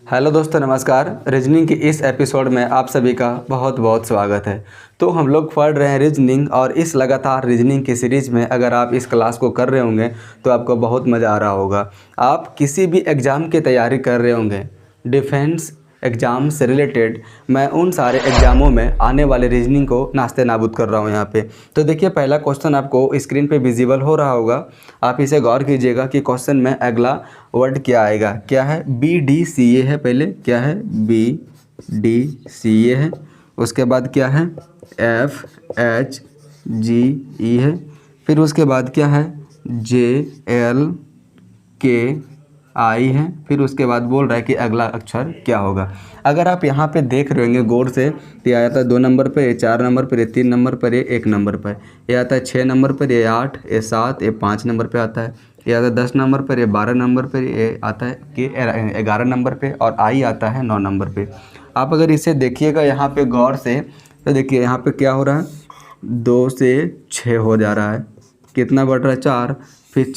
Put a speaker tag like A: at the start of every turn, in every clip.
A: Hello दोस्तों, नमस्कार। Reasoning के इस एपिसोड में आप सभी का बहुत बहुत स्वागत है। तो हम लोग पढ़ रहे हैं रीजनिंग, और इस लगातार रीजनिंग की सीरीज़ में अगर आप इस क्लास को कर रहे होंगे तो आपको बहुत मज़ा आ रहा होगा। आप किसी भी एग्ज़ाम की तैयारी कर रहे होंगे, डिफेंस एग्ज़ाम से रिलेटेड, मैं उन सारे एग्ज़ामों में आने वाले रीजनिंग को नास्ते नाबूद कर रहा हूँ यहाँ पे। तो देखिए, पहला क्वेश्चन आपको स्क्रीन पे विजिबल हो रहा होगा। आप इसे गौर कीजिएगा कि क्वेश्चन में अगला वर्ड क्या आएगा। क्या है? BDCA है। पहले क्या है? BDCA है। उसके बाद क्या है? FHGE है। फिर उसके बाद क्या है? JLKI है। फिर उसके बाद बोल रहा है कि अगला अक्षर क्या होगा। अगर आप यहाँ पे देख रहे होंगे गौर से, तो ये आता है 2 नंबर पर, ये 4 नंबर पर, ये 3 नंबर पर, ये 1 नंबर पर, ये आता है 6 नंबर पर, ये 8, ये 7, ये 5 नंबर पे आता है, ये आता है 10 नंबर पर, ये 12 नंबर पर, ये आता है कि 11 नंबर पे, और आई आता है 9 नंबर पे। आप अगर इसे देखिएगा यहाँ पे गौर से, तो देखिए यहाँ पे क्या हो रहा है, 2 से 6 हो जा रहा है। कितना बढ़ रहा है? 4। फिर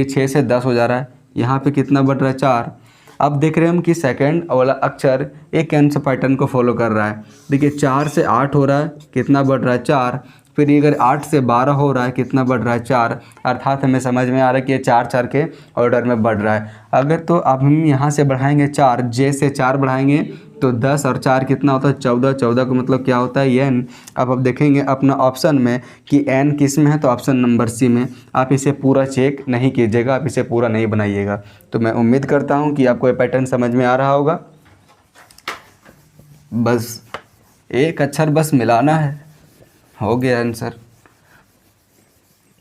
A: 6 से 10 हो जा रहा है। यहाँ पे कितना बढ़ रहा है? 4। अब देख रहे हैं हम कि सेकंड वाला अक्षर एक कैंसर पैटर्न को फॉलो कर रहा है। देखिए 4 से 8 हो रहा है, कितना बढ़ रहा है? 4। फिर अगर 8 से 12 हो रहा है, कितना बढ़ रहा है? 4। अर्थात हमें समझ में आ रहा है कि ये 4 के ऑर्डर में बढ़ रहा है। अगर तो अब हम यहाँ से बढ़ाएंगे 4, जे से 4 बढ़ाएंगे तो 10 और 4 कितना होता है? 14। 14 का मतलब क्या होता है? एन। अब देखेंगे अपना ऑप्शन में कि एन किस में है, तो ऑप्शन नंबर सी में। आप इसे पूरा चेक नहीं कीजिएगा, आप इसे पूरा नहीं बनाइएगा। तो मैं उम्मीद करता हूँ कि आपको ये पैटर्न समझ में आ रहा होगा। बस एक अक्षर बस मिलाना है, हो गया आंसर।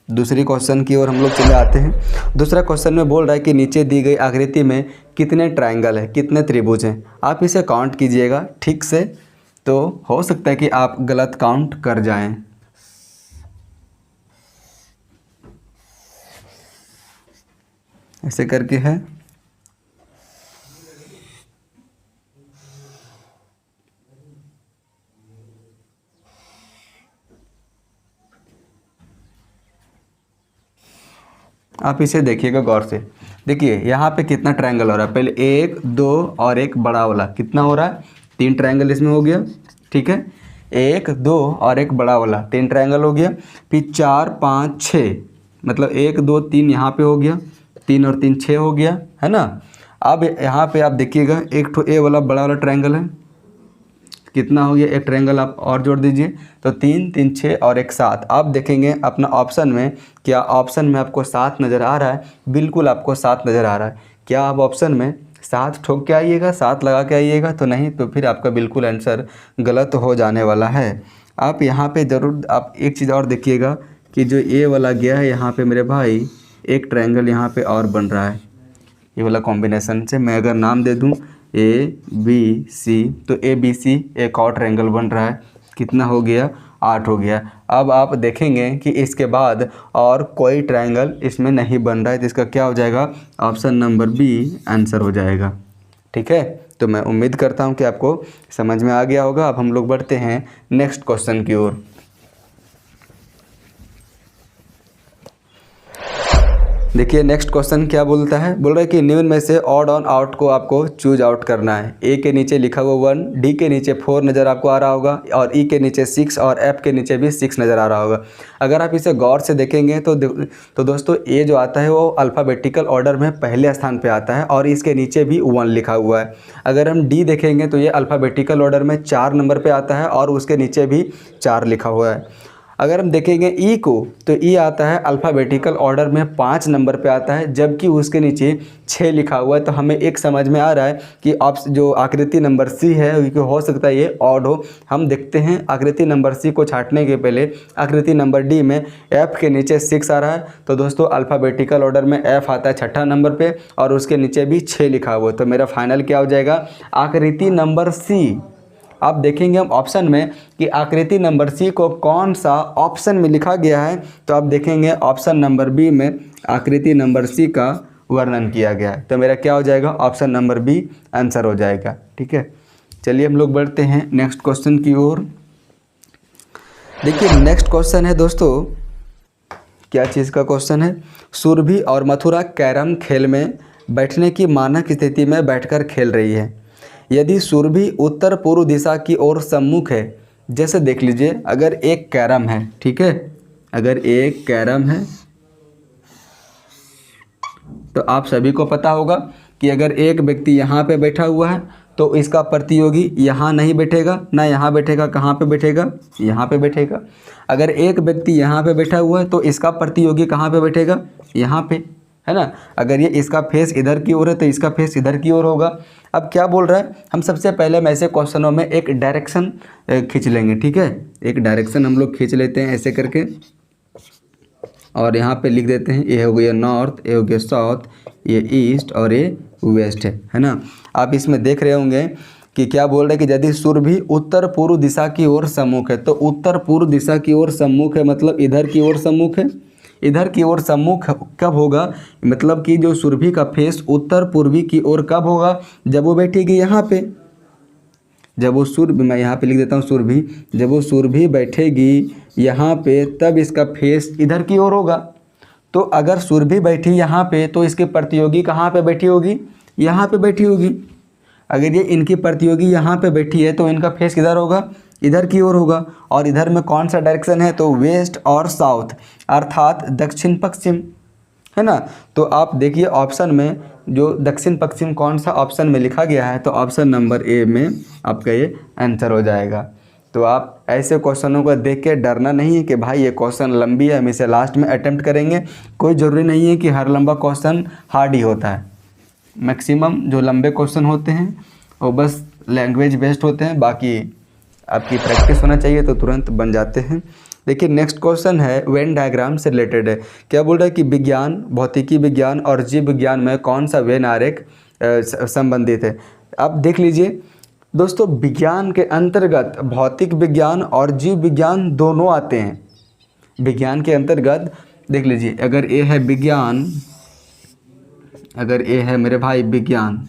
A: दूसरी क्वेश्चन की ओर हम लोग चले आते हैं। दूसरा क्वेश्चन में बोल रहा है कि नीचे दी गई आकृति में कितने ट्रायंगल है, कितने त्रिभुज हैं। आप इसे काउंट कीजिएगा ठीक से, तो हो सकता है कि आप गलत काउंट कर जाएं। ऐसे करके है। आप इसे देखिएगा गौर से। देखिए यहाँ पे कितना ट्रायंगल हो रहा है। पहले 1, 2 और एक बड़ा वाला, कितना हो रहा है? 3 ट्रायंगल इसमें हो गया। ठीक है, 1, 2 और एक बड़ा वाला, 3 ट्रायंगल हो गया। फिर 4, 5, 6, मतलब 1, 2, 3 यहाँ पे हो गया, 3 और 3 6 हो गया, है ना। अब यहाँ पे आप देखिएगा एक ठो ए वाला बड़ा वाला ट्रायंगल है, कितना हो गया? एक ट्रायंगल आप और जोड़ दीजिए, तो 3, 3, 6 और एक 7। आप देखेंगे अपना ऑप्शन में, क्या ऑप्शन में आपको 7 नज़र आ रहा है? बिल्कुल आपको 7 नज़र आ रहा है। क्या आप ऑप्शन में 7 ठोक के आइएगा, 7 लगा के आइएगा? तो नहीं, तो फिर आपका बिल्कुल आंसर गलत हो जाने वाला है। आप यहाँ पे ज़रूर आप एक चीज़ और देखिएगा कि जो ए वाला गया है यहाँ पे मेरे भाई, एक ट्रायंगल यहाँ पे और बन रहा है। ये वाला कॉम्बिनेशन से मैं अगर नाम दे दूँ ABC, तो ABC एक और ट्रायंगल बन रहा है। कितना हो गया? 8 हो गया। अब आप देखेंगे कि इसके बाद और कोई ट्रायंगल इसमें नहीं बन रहा है, तो इसका क्या हो जाएगा? ऑप्शन नंबर बी आंसर हो जाएगा। ठीक है, तो मैं उम्मीद करता हूँ कि आपको समझ में आ गया होगा। अब हम लोग बढ़ते हैं नेक्स्ट क्वेश्चन की ओर। देखिए नेक्स्ट क्वेश्चन क्या बोलता है। बोल रहा है कि निम्न में से ऑड ऑन आउट को आपको चूज आउट करना है। ए के नीचे लिखा हुआ 1, डी के नीचे 4 नज़र आपको आ रहा होगा, और ई के नीचे 6 और एफ के नीचे भी 6 नज़र आ रहा होगा। अगर आप इसे गौर से देखेंगे तो दोस्तों ए जो आता है वो अल्फ़ाबेटिकल ऑर्डर में पहले स्थान पे आता है, और इसके नीचे भी 1 लिखा हुआ है। अगर हम डी देखेंगे तो ये अल्फ़ाबेटिकल ऑर्डर में 4 नंबर पर आता है, और उसके नीचे भी 4 लिखा हुआ है। अगर हम देखेंगे ई को, तो ई आता है अल्फ़ाबेटिकल ऑर्डर में 5 नंबर पे आता है, जबकि उसके नीचे 6 लिखा हुआ है। तो हमें एक समझ में आ रहा है कि जो आकृति नंबर सी है कि हो सकता है ये ऑड हो। हम देखते हैं आकृति नंबर सी को छांटने के पहले आकृति नंबर डी में एफ़ के नीचे 6 आ रहा है, तो दोस्तों अल्फ़ाबेटिकल ऑर्डर में एफ़ आता है 6ठा नंबर पर, और उसके नीचे भी 6 लिखा हुआ है। तो मेरा फाइनल क्या हो जाएगा? आकृति नंबर सी। अब देखेंगे हम ऑप्शन में कि आकृति नंबर सी को कौन सा ऑप्शन में लिखा गया है, तो आप देखेंगे ऑप्शन नंबर बी में आकृति नंबर सी का वर्णन किया गया है। तो मेरा क्या हो जाएगा? ऑप्शन नंबर बी आंसर हो जाएगा। ठीक है, चलिए हम लोग बढ़ते हैं नेक्स्ट क्वेश्चन की ओर। देखिए नेक्स्ट क्वेश्चन है दोस्तों, क्या चीज़ का क्वेश्चन है? सुरभि और मथुरा कैरम खेल में बैठने की मानक स्थिति में बैठकर खेल रही है। यदि सुरभि उत्तर पूर्व दिशा की ओर सम्मुख है, जैसे देख लीजिए अगर एक कैरम है, ठीक है, अगर एक कैरम है तो आप सभी को पता होगा कि अगर एक व्यक्ति यहाँ पे बैठा हुआ है तो इसका प्रतियोगी यहाँ नहीं बैठेगा, ना यहाँ बैठेगा, कहाँ पे बैठेगा, यहाँ पे बैठेगा। अगर एक व्यक्ति यहाँ पे बैठा हुआ है तो इसका प्रतियोगी कहाँ पे बैठेगा, यहाँ पे, है ना। अगर ये इसका फेस इधर की ओर है तो इसका फेस इधर की ओर होगा। अब क्या बोल रहा है, हम सबसे पहले हम ऐसे क्वेश्चनों में एक डायरेक्शन खींच लेंगे, ठीक है। एक डायरेक्शन हम लोग खींच लेते हैं ऐसे करके, और यहाँ पे लिख देते हैं, ये हो गया नॉर्थ, ये हो गया साउथ, ये ईस्ट और ये वेस्ट है ना। आप इसमें देख रहे होंगे कि क्या बोल रहे हैं कि यदि सुरभि उत्तर पूर्व दिशा की ओर सम्मुख है, तो उत्तर पूर्व दिशा की ओर सम्मुख है मतलब इधर की ओर सम्मुख है। इधर की ओर सम्मुख कब होगा, मतलब कि जो सुरभि का फेस उत्तर पूर्वी की ओर कब होगा, जब वो बैठेगी यहाँ पे, जब वो सुरभि, मैं यहाँ पे लिख देता हूँ सुरभि, जब वो सुरभि बैठेगी यहाँ पे तब इसका फेस इधर की ओर होगा। तो अगर सुरभि बैठी यहाँ पे तो इसके प्रतियोगी कहाँ पे बैठी होगी, यहाँ पे बैठी होगी। अगर ये इनकी प्रतियोगी यहाँ पे बैठी है तो इनका फेस किधर होगा, इधर की ओर होगा। और इधर में कौन सा डायरेक्शन है, तो वेस्ट और साउथ अर्थात दक्षिण पश्चिम, है ना। तो आप देखिए ऑप्शन में जो दक्षिण पश्चिम कौन सा ऑप्शन में लिखा गया है, तो ऑप्शन नंबर ए में आपका ये आंसर हो जाएगा। तो आप ऐसे क्वेश्चनों को देख के डरना नहीं है कि भाई ये क्वेश्चन लंबी है, हम इसे लास्ट में अटेम्प्ट करेंगे। कोई ज़रूरी नहीं है कि हर लंबा क्वेश्चन हार्ड ही होता है। मैक्सिमम जो लंबे क्वेश्चन होते हैं वो बस लैंग्वेज बेस्ड होते हैं, बाकी आपकी प्रैक्टिस होना चाहिए तो तुरंत बन जाते हैं। देखिए नेक्स्ट क्वेश्चन है वेन डायग्राम से रिलेटेड है। क्या बोल रहा है कि विज्ञान, भौतिकी विज्ञान और जीव विज्ञान में कौन सा वेन आरेख संबंधित है। आप देख लीजिए दोस्तों, विज्ञान के अंतर्गत भौतिक विज्ञान और जीव विज्ञान दोनों आते हैं। विज्ञान के अंतर्गत देख लीजिए, अगर ये है विज्ञान, अगर ये है मेरे भाई विज्ञान,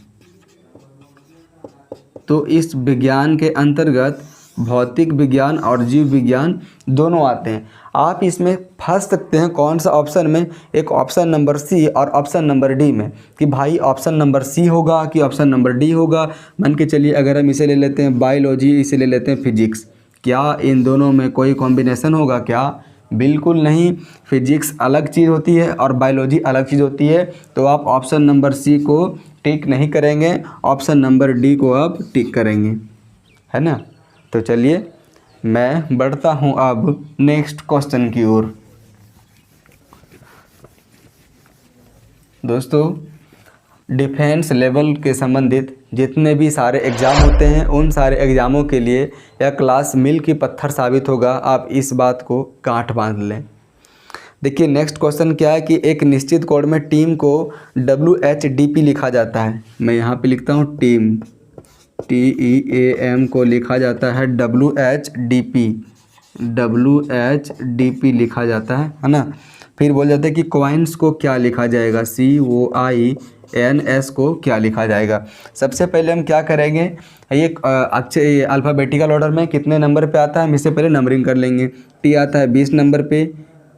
A: तो इस विज्ञान के अंतर्गत भौतिक विज्ञान और जीव विज्ञान दोनों आते हैं। आप इसमें फंस सकते हैं कौन सा ऑप्शन में, एक ऑप्शन नंबर सी और ऑप्शन नंबर डी में, कि भाई ऑप्शन नंबर सी होगा कि ऑप्शन नंबर डी होगा। मान के चलिए अगर हम इसे ले लेते हैं बायोलॉजी, इसे ले लेते हैं फिजिक्स, क्या इन दोनों में कोई कॉम्बिनेशन होगा क्या, बिल्कुल नहीं। फिजिक्स अलग चीज़ होती है और बायोलॉजी अलग चीज़ होती है। तो आप ऑप्शन नंबर सी को टिक नहीं करेंगे, ऑप्शन नंबर डी को आप टिक करेंगे, है ना। तो चलिए मैं बढ़ता हूँ अब नेक्स्ट क्वेश्चन की ओर। दोस्तों डिफेंस लेवल के संबंधित जितने भी सारे एग्ज़ाम होते हैं उन सारे एग्ज़ामों के लिए यह क्लास मील की पत्थर साबित होगा। आप इस बात को गांठ बांध लें। देखिए नेक्स्ट क्वेश्चन क्या है कि एक निश्चित कोड में टीम को WHDP लिखा जाता है। मैं यहाँ पे लिखता हूँ टीम, TEAM को लिखा जाता है WHDP लिखा जाता है ना। फिर बोल जाते हैं कि कॉइन्स को क्या लिखा जाएगा, COINS को क्या लिखा जाएगा। सबसे पहले हम क्या करेंगे, ये अक्षर अल्फ़ाबेटिकल ऑर्डर में कितने नंबर पे आता है हम इससे पहले नंबरिंग कर लेंगे। T आता है 20 नंबर पे,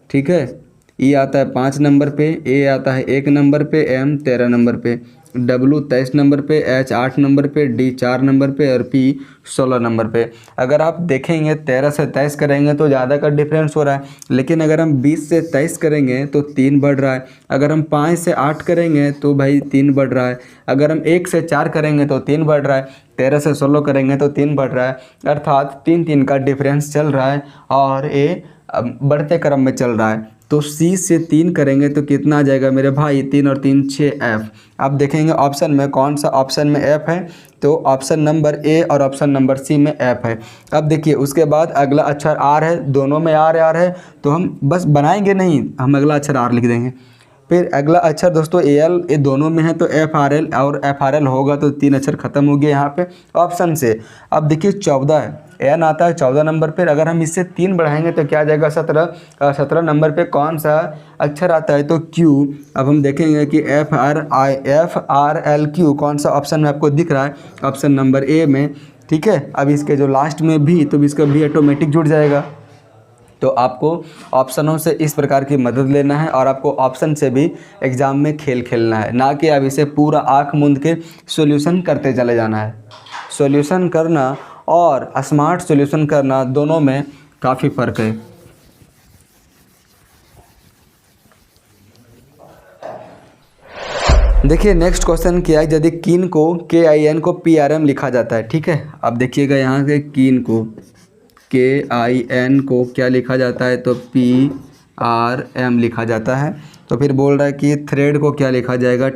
A: ठीक है, E आता है 5 नंबर पे, A आता है 1 नंबर पे, M 13 नंबर पे, W 23 नंबर पे, H 8 नंबर पे, D 4 नंबर पे और P 16 नंबर पे। अगर आप देखेंगे 13 से 23 करेंगे तो ज़्यादा का डिफरेंस हो रहा है, लेकिन अगर हम 20 से 23 करेंगे तो 3 बढ़ रहा है। अगर हम 5 से 8 करेंगे तो भाई 3 बढ़ रहा है। अगर हम 1 से 4 करेंगे तो 3 बढ़ रहा है। 13 से 16 करेंगे तो 3 बढ़ रहा है, अर्थात 3 का डिफरेंस चल रहा है और ये बढ़ते क्रम में चल रहा है। तो C से 3 करेंगे तो कितना आ जाएगा मेरे भाई, 3 और 3 6 F। आप देखेंगे ऑप्शन में कौन सा ऑप्शन में F है, तो ऑप्शन नंबर A और ऑप्शन नंबर C में F है। अब देखिए उसके बाद अगला अक्षर R है, दोनों में R है, तो हम बस बनाएंगे नहीं, हम अगला अक्षर R लिख देंगे। फिर अगला अक्षर दोस्तों AL, ये दोनों में है तो FRL, और FRL होगा तो 3 अक्षर खत्म हो गया यहाँ पे ऑप्शन से। अब देखिए 14 है, N आता है 14 नंबर पर। अगर हम इससे 3 बढ़ाएंगे तो क्या आ जाएगा 17। 17 नंबर पे कौन सा अक्षर आता है, तो Q। अब हम देखेंगे कि FRLQ कौन सा ऑप्शन में आपको दिख रहा है, ऑप्शन नंबर A में, ठीक है। अब इसके जो लास्ट में भी, तो इसका भी ऑटोमेटिक जुड़ जाएगा। तो आपको ऑप्शनों से इस प्रकार की मदद लेना है और आपको ऑप्शन से भी एग्ज़ाम में खेल खेलना है, ना कि अब इसे पूरा आँख मूंद के सॉल्यूशन करते चले जाना है। सॉल्यूशन करना और स्मार्ट सॉल्यूशन करना दोनों में काफ़ी फ़र्क है। देखिए नेक्स्ट क्वेश्चन क्या है, यदि किन को KIN को PRM लिखा जाता है। ठीक है, अब देखिएगा यहाँ से किन को KIN को क्या लिखा जाता है, तो PRM लिखा जाता है। तो फिर बोल रहा है कि थ्रेड को क्या लिखा जाएगा,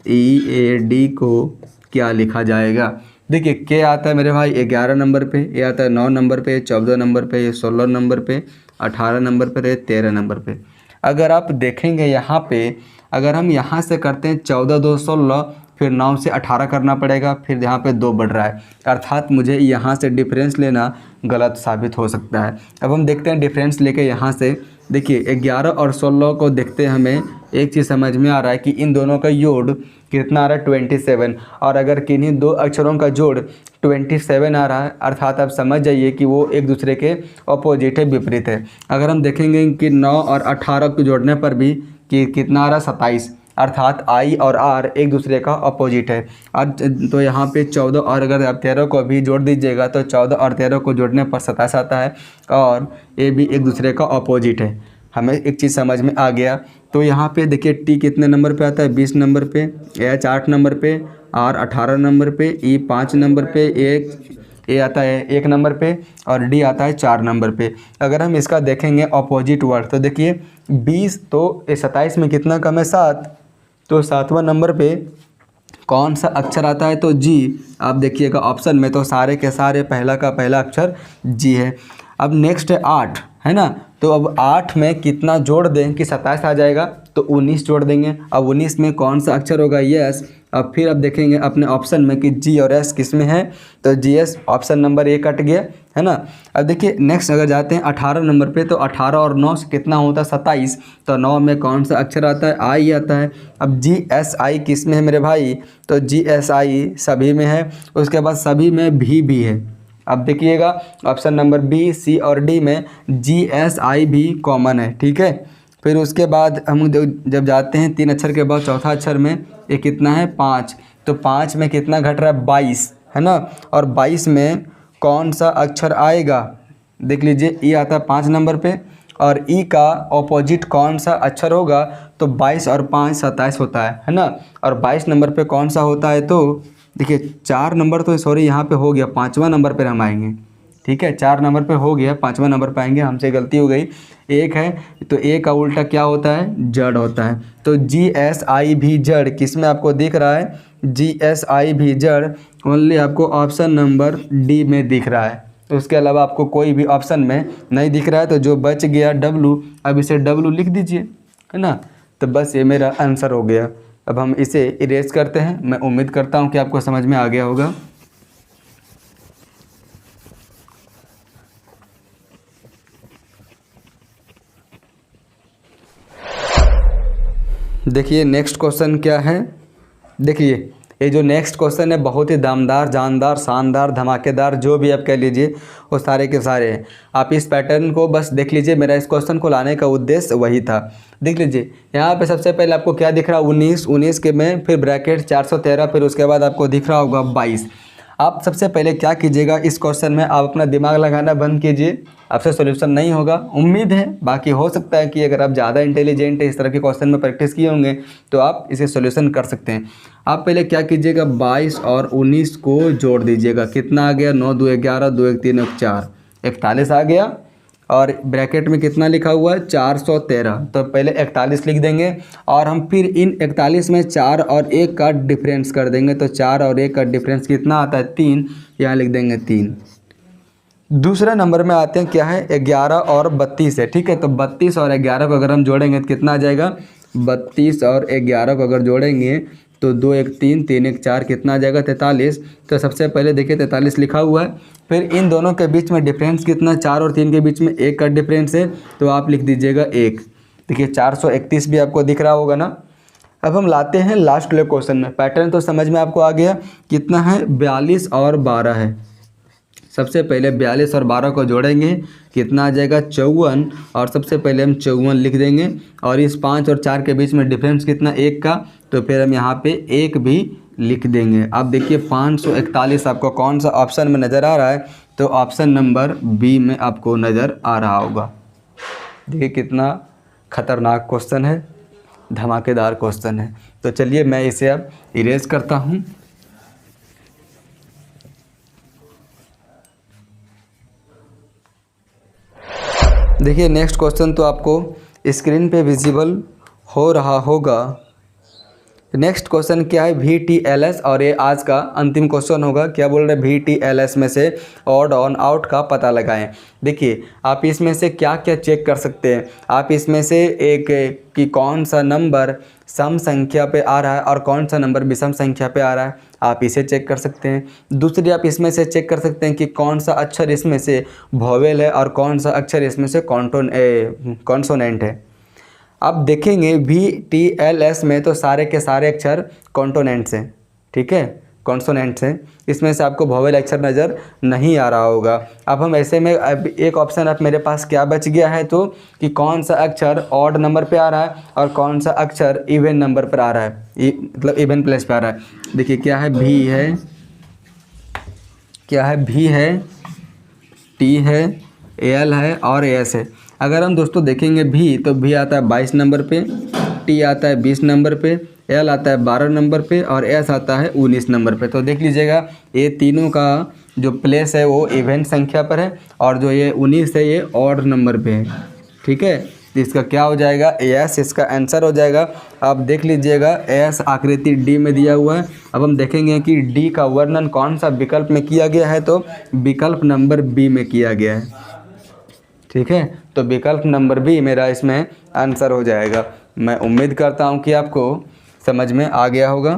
A: THREAD को क्या लिखा जाएगा। देखिए के आता है मेरे भाई 11 नंबर पे, ये आता है 9 नंबर पे, 14 नंबर पे, 16 नंबर पे, 18 नंबर पे, 13 नंबर पे। अगर आप देखेंगे यहाँ पे, अगर हम यहाँ से करते हैं 14 2 16, फिर 9 से 18 करना पड़ेगा, फिर यहाँ पे 2 बढ़ रहा है, अर्थात मुझे यहाँ से डिफरेंस लेना गलत साबित हो सकता है। अब हम देखते हैं डिफरेंस लेके यहाँ से। देखिए 11 और 16 को देखते हैं, हमें एक चीज़ समझ में आ रहा है कि इन दोनों का जोड़ कितना आ रहा है 27, और अगर किन्हीं दो अक्षरों का जोड़ 27 आ रहा है, अर्थात आप समझ जाइए कि वो एक दूसरे के अपोजिट है, विपरीत है। अगर हम देखेंगे कि 9 और 18 को जोड़ने पर भी कि कितना आ रहा है 27, अर्थात I और R एक दूसरे का अपोजिट है। और तो यहाँ पे 14 और अगर आप 13 को भी जोड़ दीजिएगा तो 14 और 13 को जोड़ने पर 27 आता है, और ये भी एक दूसरे का अपोजिट है। हमें एक चीज़ समझ में आ गया। तो यहाँ पे देखिए T कितने नंबर पे आता है, 20 नंबर पे, H 8 नंबर पे, R 18 नंबर पे, E 5 नंबर पे, ए आता है 1 नंबर पे, और डी आता है 4 नंबर पे। अगर हम इसका देखेंगे अपोजिट वर्ड, तो देखिए 20 तो 27 में कितना कम है 7, तो 7वां नंबर पे कौन सा अक्षर आता है, तो जी। आप देखिएगा ऑप्शन में तो सारे के सारे पहला का पहला अक्षर जी है। अब नेक्स्ट है 8, है ना, तो अब 8 में कितना जोड़ दें कि 27 आ जाएगा, तो 19 जोड़ देंगे। अब 19 में कौन सा अक्षर होगा, यस। अब फिर अब देखेंगे अपने ऑप्शन में कि जी और एस किस में है, तो G S option number A cut गया, है ना। अब देखिए नेक्स्ट अगर जाते हैं 18 नंबर पे, तो 18 और 9 से कितना होता है 27, तो 9 में कौन सा अक्षर आता है, आई आता है। अब जी एस आई किस में है मेरे भाई, तो जी एस आई सभी में है, उसके बाद सभी में भी है। अब देखिएगा ऑप्शन नंबर बी, सी और डी में जी एस आई भी कॉमन है, ठीक है। फिर उसके बाद हम जब जाते हैं 3 अक्षर के बाद चौथा अक्षर में, ये कितना है 5, तो 5 में कितना घट रहा है 22, है ना। और 22 में कौन सा अक्षर आएगा, देख लीजिए ई आता है 5 नंबर पे, और ई का ऑपोजिट कौन सा अक्षर होगा, तो 22 और 5 27 होता है ना। और 22 नंबर पे कौन सा होता है, तो देखिए 4 नंबर तो सॉरी यहाँ पे हो गया, 5वां नंबर पर हम आएंगे, ठीक है। 4 नंबर पे हो गया, 5वां नंबर पे आएंगे, हमसे गलती हो गई। 1 है तो ए का उल्टा क्या होता है, जड़ होता है। तो जी एस आई भी जड़ किस में आपको दिख रहा है, जी एस आई भी जड़ ओनली आपको ऑप्शन नंबर डी में दिख रहा है। तो उसके अलावा आपको कोई भी ऑप्शन में नहीं दिख रहा है। तो जो बच गया डब्लू, अब इसे डब्लू लिख दीजिए, है ना। तो बस ये मेरा आंसर हो गया। अब हम इसे इरेज करते हैं। मैं उम्मीद करता हूँ कि आपको समझ में आ गया होगा। देखिए नेक्स्ट क्वेश्चन क्या है। देखिए ये जो नेक्स्ट क्वेश्चन है बहुत ही दमदार, जानदार, शानदार, धमाकेदार, जो भी आप कह लीजिए, वो सारे के सारे हैं। आप इस पैटर्न को बस देख लीजिए। मेरा इस क्वेश्चन को लाने का उद्देश्य वही था। देख लीजिए यहाँ पे सबसे पहले आपको क्या दिख रहा है 19 के में, फिर ब्रैकेट 413, फिर उसके बाद आपको दिख रहा होगा 22। आप सबसे पहले क्या कीजिएगा, इस क्वेश्चन में आप अपना दिमाग लगाना बंद कीजिए। आपसे सॉल्यूशन नहीं होगा, उम्मीद है। बाकी हो सकता है कि अगर आप ज़्यादा इंटेलिजेंट है, इस तरह के क्वेश्चन में प्रैक्टिस किए होंगे, तो आप इसे सॉल्यूशन कर सकते हैं। आप पहले क्या कीजिएगा 22 और 19 को जोड़ दीजिएगा। कितना आ गया, 9 2 11, 2 1 3 1 4, 41 आ गया। और ब्रैकेट में कितना लिखा हुआ है 413, तो पहले 41 लिख देंगे। और हम फिर इन 41 में 4 और 1 का डिफरेंस कर देंगे। तो 4 और 1 का डिफरेंस कितना आता है 3, यहाँ लिख देंगे 3। दूसरे नंबर में आते हैं क्या है 11 और 32 है, ठीक है। तो 32 और 11 को अगर हम जोड़ेंगे तो कितना आ जाएगा, 32 और 11 को अगर जोड़ेंगे तो 2 1 3 3 1 4 कितना आ जाएगा 43। तो सबसे पहले देखिए 43 लिखा हुआ है। फिर इन दोनों के बीच में डिफरेंस कितना, 4 और 3 के बीच में 1 का डिफरेंस है, तो आप लिख दीजिएगा 1। देखिए 431 भी आपको दिख रहा होगा ना। अब हम लाते हैं लास्ट वाले क्वेश्चन में। पैटर्न तो समझ में आपको आ गया। कितना है 42 और 12 है। सबसे पहले 42 और 12 को जोड़ेंगे, कितना आ जाएगा 54। और सबसे पहले हम 54 लिख देंगे। और इस 5 और 4 के बीच में डिफरेंस कितना 1 का, तो फिर हम यहाँ पे 1 भी लिख देंगे। अब देखिए 541 आपको कौन सा ऑप्शन में नज़र आ रहा है, तो ऑप्शन नंबर बी में आपको नज़र आ रहा होगा। देखिए कितना खतरनाक क्वेश्चन है, धमाकेदार क्वेश्चन है। तो चलिए मैं इसे अब इरेज करता हूँ। देखिए नेक्स्ट क्वेश्चन तो आपको स्क्रीन पे विजिबल हो रहा होगा। नेक्स्ट क्वेश्चन क्या है, VTLS, और ये आज का अंतिम क्वेश्चन होगा। क्या बोल रहे हैं, VTLS में से ऑड ऑन आउट का पता लगाएं। देखिए आप इसमें से क्या क्या चेक कर सकते हैं। आप इसमें से एक कि कौन सा नंबर सम संख्या पे आ रहा है और कौन सा नंबर विषम संख्या पे आ रहा है, आप इसे चेक कर सकते हैं। दूसरी आप इसमें से चेक कर सकते हैं कि कौन सा अक्षर इसमें से वोवेल है और कौन सा अक्षर इसमें से कॉन्सोनेंट है। अब देखेंगे VTLS में तो सारे के सारे अक्षर कॉन्सोनेंट्स हैं, ठीक है, कॉन्सोनेंट्स हैं। इसमें से आपको वोवेल अक्षर नज़र नहीं आ रहा होगा। अब हम ऐसे में अब एक ऑप्शन अब मेरे पास क्या बच गया है, तो कि कौन सा अक्षर ऑड नंबर पे आ रहा है और कौन सा अक्षर इवन नंबर पर आ रहा है, मतलब इवन प्लेस पे आ रहा है। देखिए क्या है, भी है, क्या है, भी है, टी है, एल है और एस है। अगर हम दोस्तों देखेंगे भी, तो भी आता है 22 नंबर पे, टी आता है 20 नंबर पे, एल आता है 12 नंबर पे और एस आता है 19 नंबर पे। तो देख लीजिएगा ये तीनों का जो प्लेस है वो इवन संख्या पर है और जो ये 19 है ये ऑड नंबर पे है, ठीक है। तो इसका क्या हो जाएगा, एस इसका आंसर हो जाएगा। आप देख लीजिएगा एस आकृति डी में दिया हुआ है। अब हम देखेंगे कि डी का वर्णन कौन सा विकल्प में किया गया है, तो विकल्प नंबर बी में किया गया है, ठीक है। तो विकल्प नंबर बी मेरा इसमें आंसर हो जाएगा। मैं उम्मीद करता हूं कि आपको समझ में आ गया होगा।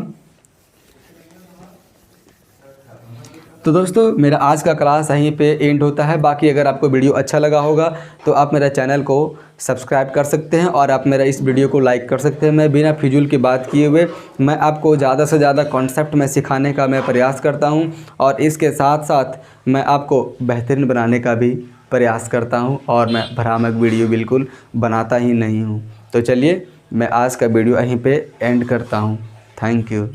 A: तो दोस्तों मेरा आज का क्लास यहीं पे एंड होता है। बाकी अगर आपको वीडियो अच्छा लगा होगा तो आप मेरा चैनल को सब्सक्राइब कर सकते हैं और आप मेरा इस वीडियो को लाइक कर सकते हैं। मैं बिना फिजूल की बात किए हुए मैं आपको ज़्यादा से ज़्यादा कॉन्सेप्ट में सिखाने का मैं प्रयास करता हूं और इसके साथ साथ मैं आपको बेहतरीन बनाने का भी प्रयास करता हूं और मैं भ्रामक वीडियो बिल्कुल बनाता ही नहीं हूं। तो चलिए मैं आज का वीडियो यहीं पे एंड करता हूं। Thank you.